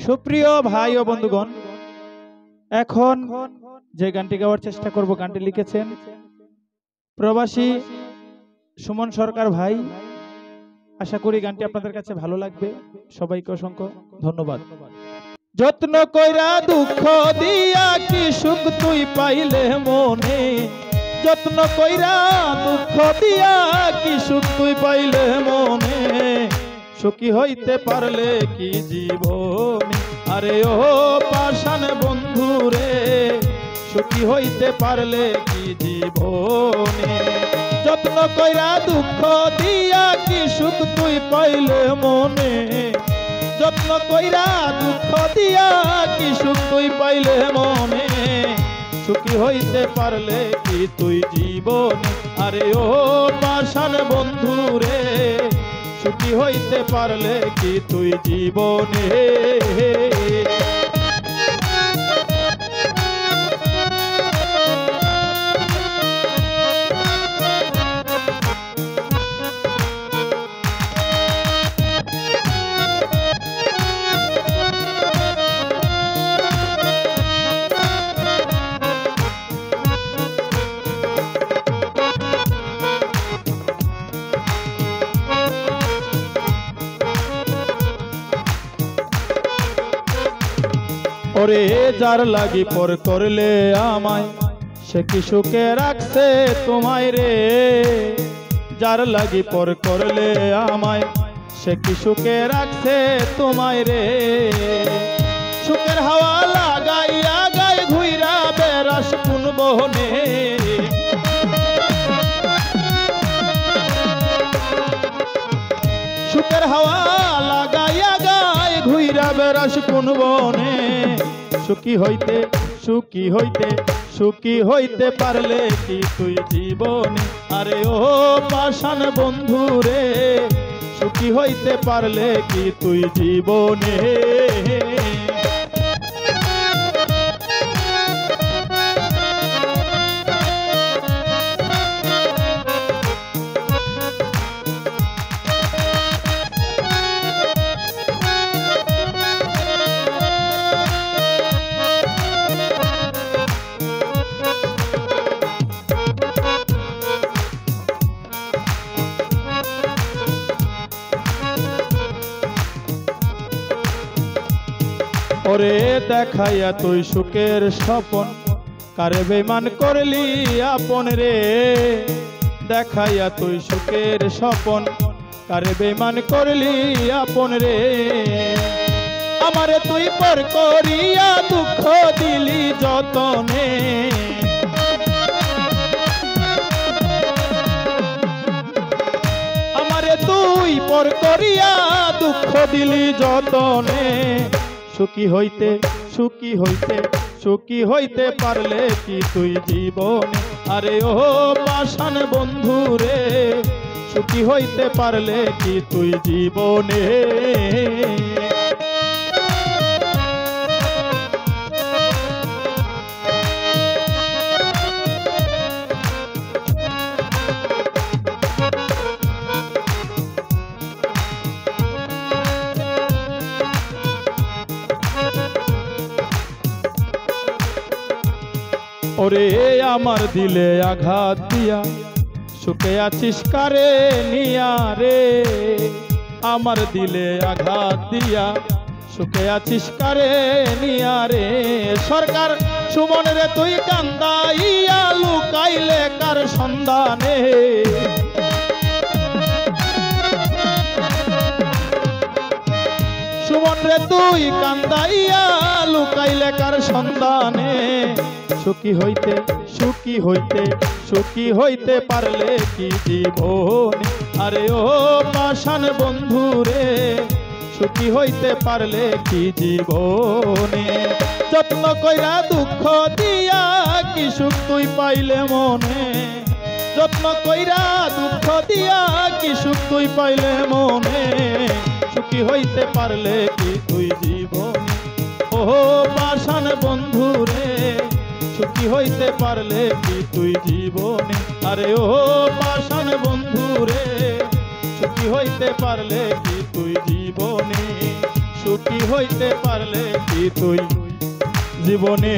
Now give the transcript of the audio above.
সুপ্রিয় ভাই ও বন্ধুগণ, এখন যে গানটি গাওয়ার চেষ্টা করব, গানটি লিখেছেন প্রবাসী সুমন সরকার ভাই। আশা করি গানটি আপনাদের কাছে ভালো লাগবে। সবাইকে অসংখ্য ধন্যবাদ। যত্ন কইরা দুঃখ দিয়া কি সুখ তুই পাইলে মনে, যত্ন কইরা দুঃখ দিয়া কি সুখ তুই পাইলে মনে, সুখী হইতে পারলে কি জীবনে, আরে ও পাষাণ বন্ধু রে, সুখী হইতে পারলে কি জীবনে। যত্ন কইরা দুঃখ দিয়া কি সুখ তুই পাইলে মনে, যত্ন কইরা দুঃখ দিয়া কি সুখ তুই পাইলে মনে, সুখী হইতে পারলে কি তুই জীবনে, আরে ও পাষাণ বন্ধু রে, সুখী হইতে পারলে কি তুই জীবনে। ওরে যার লাগি পর করলে আমায়, সে কি সুখে রাখছে তোমায় রে, যার লাগি পর করলে আমায়, সে কি সুখে রাখছে তোমায় রে। সুখের হাওয়া লাগাইয়া গায়ে ঘুইরা বেড়াস কোন বহনে, সুখের হাওয়া লাগাইয়া গায়ে ঘুইরা বেড়াস কোন বনে, সুখী হইতে সুখী হইতে সুখী হইতে পারলে কি তুই জীবনে, আরে ও পাষাণ বন্ধু রে, সুখী হইতে পারলে কি তুই জীবনে। ওরে দেখাইয়া তুই সুখের স্বপন, কারে বেমান করলি আপন রে, দেখাইয়া তুই সুখের স্বপন, কারে বেমান করলি আপন রে। আমারে তুই পর করিয়া দুঃখ দিলি যতনে, আমারে তুই পর করিয়া দুঃখ দিলি যতনে, সুখী হইতে সুখী হইতে সুখী হইতে পারলে কি তুই জীবনে, আরে ও পাষাণ বন্ধু রে, সুখী হইতে পারলে কি তুই জীবনে। ওরে আমার দিলে আঘাত দিয়া সুখে আছিস কারে নিয়া রে, আমার দিলে আঘাত দিয়া সুখে আছিস কারে নিয়া রে। সরকার সুমন রে তুই কান্দাইয়া লুকাইলে কার সন্ধানে, সুমন রে তুই কান্দাইয়া লুকাইলে কার সন্ধানে, সুখী হইতে সুখী হইতে সুখী হইতে পারলে কি জীবনে, আরে ও পাষাণ বন্ধু রে, সুখী হইতে পারলে কি জীবনে। যত্ন কইরা দুঃখ দিয়া কি সুখ তুই পাইলে মনে, যত্ন কইরা দুঃখ দিয়া কি সুখ তুই পাইলে মনে, সুখী হইতে পারলে কি তুই জীবনে, ও পাষাণ বন্ধু রে, সুখী হইতে পারলে কি তুই জীবনে, আরে ও পাষাণ বন্ধু রে, সুখী হইতে পারলে কি তুই জীবনে, সুখী হইতে পারলে কি তুই জীবনে